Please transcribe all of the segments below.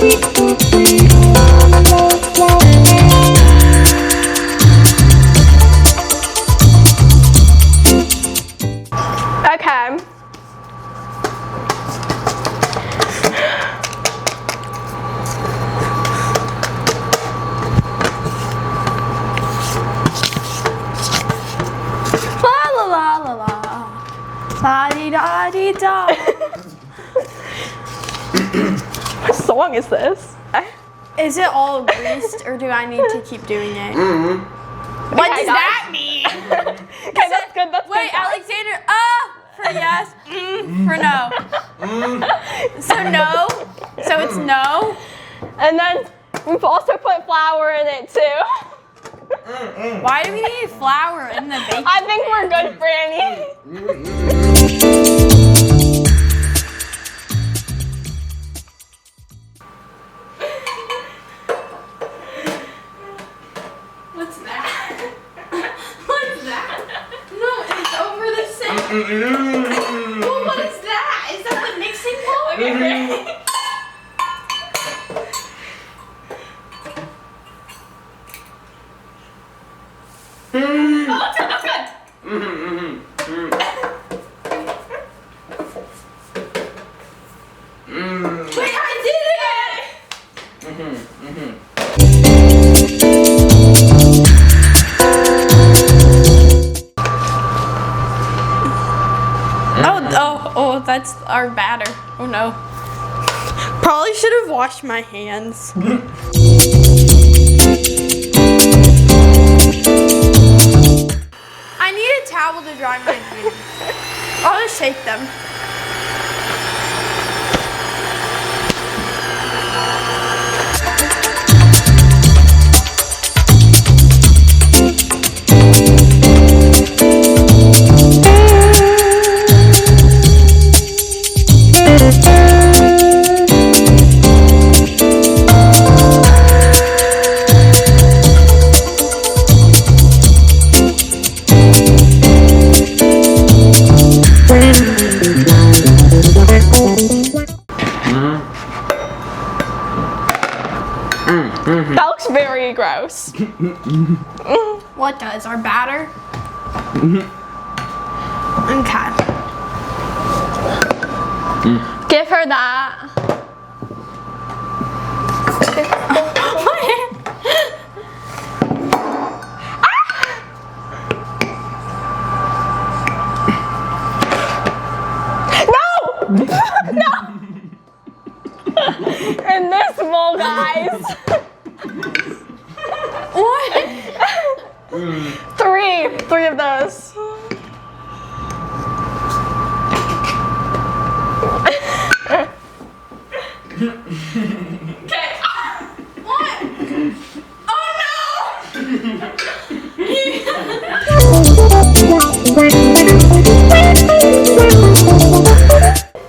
Okay. La la la la. La di da di da. What song is this? Is it all greased or do I need to keep doing it? What Okay, does guys. that mean? Okay, that's good. That's Wait, good. Alexander, for yes, for no. So no, so it's no. And then we've also put flour in it too. Why do we need flour in the bacon? I think we're good, Franny. What's that? What's that? No, it's over the sink. Well, what is that? Is that the mixing bowl? Okay, Franny. Oh, that's good. Wait, I did it! Oh, that's our batter. Oh no. Probably should have washed my hands. I need a towel to dry my hands. I'll just shake them. That looks very gross. What does? Our batter? Okay. Give her that. No! In this bowl, guys. What? Three of those. Okay. What? Oh no!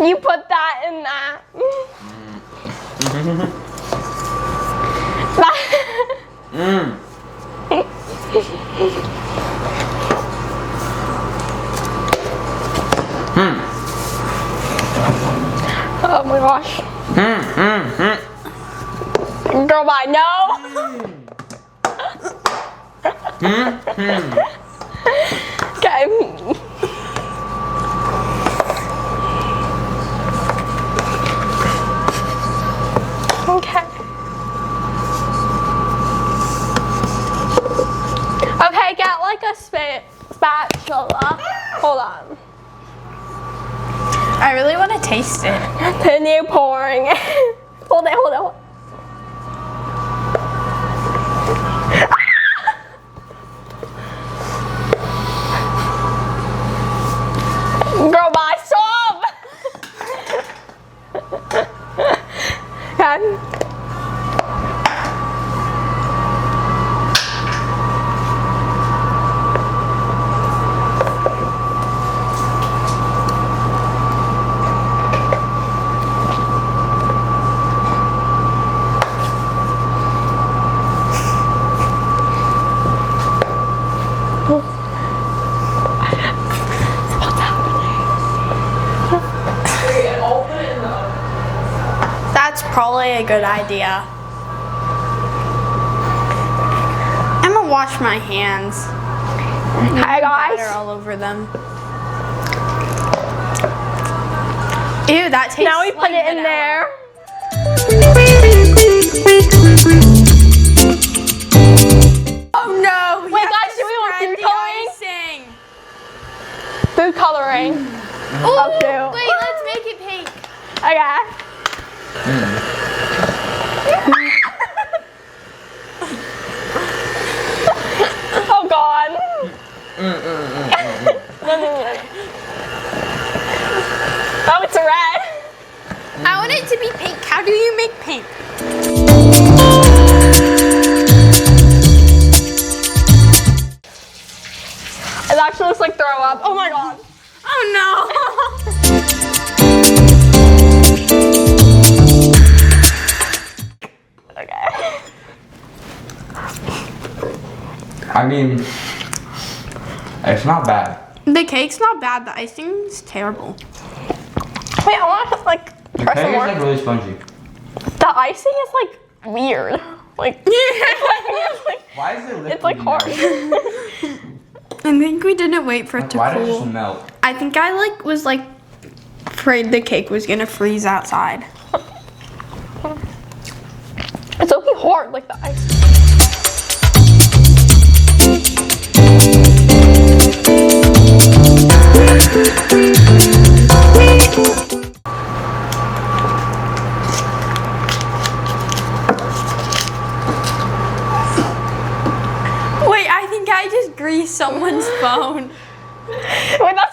You put that in that. Oh my gosh. Girl, bye. No. Okay. Okay. Okay, get like a spatula. Hold on. I really want to taste it. Continue pouring. Hold it, hold it, hold it. Girl, bye, stop! Okay. That's probably a good idea. I'm gonna wash my hands. Hi Water guys. all over them. Ew, that tastes Now we put like it in vanilla. there. Oh no! Wait, guys, do we want food coloring? Icing. Food coloring. Ooh, Oh, shoot. wait, let's make it pink. Okay. Oh God. Oh, it's red. I want it to be pink. How do you make pink? It actually looks like throw up. Oh my God. Oh no! Okay. I mean, it's not bad. The cake's not bad. The icing's terrible. Wait, I want to like The press cake some is more. like really spongy. The icing is like weird. Like, Why is it it's like hard. I think we didn't wait for it to Why does it cool. just melt? I think I was afraid the cake was gonna freeze outside. It's okay hard, like the ice. Wait, I think I just greased someone's phone. Wait, that's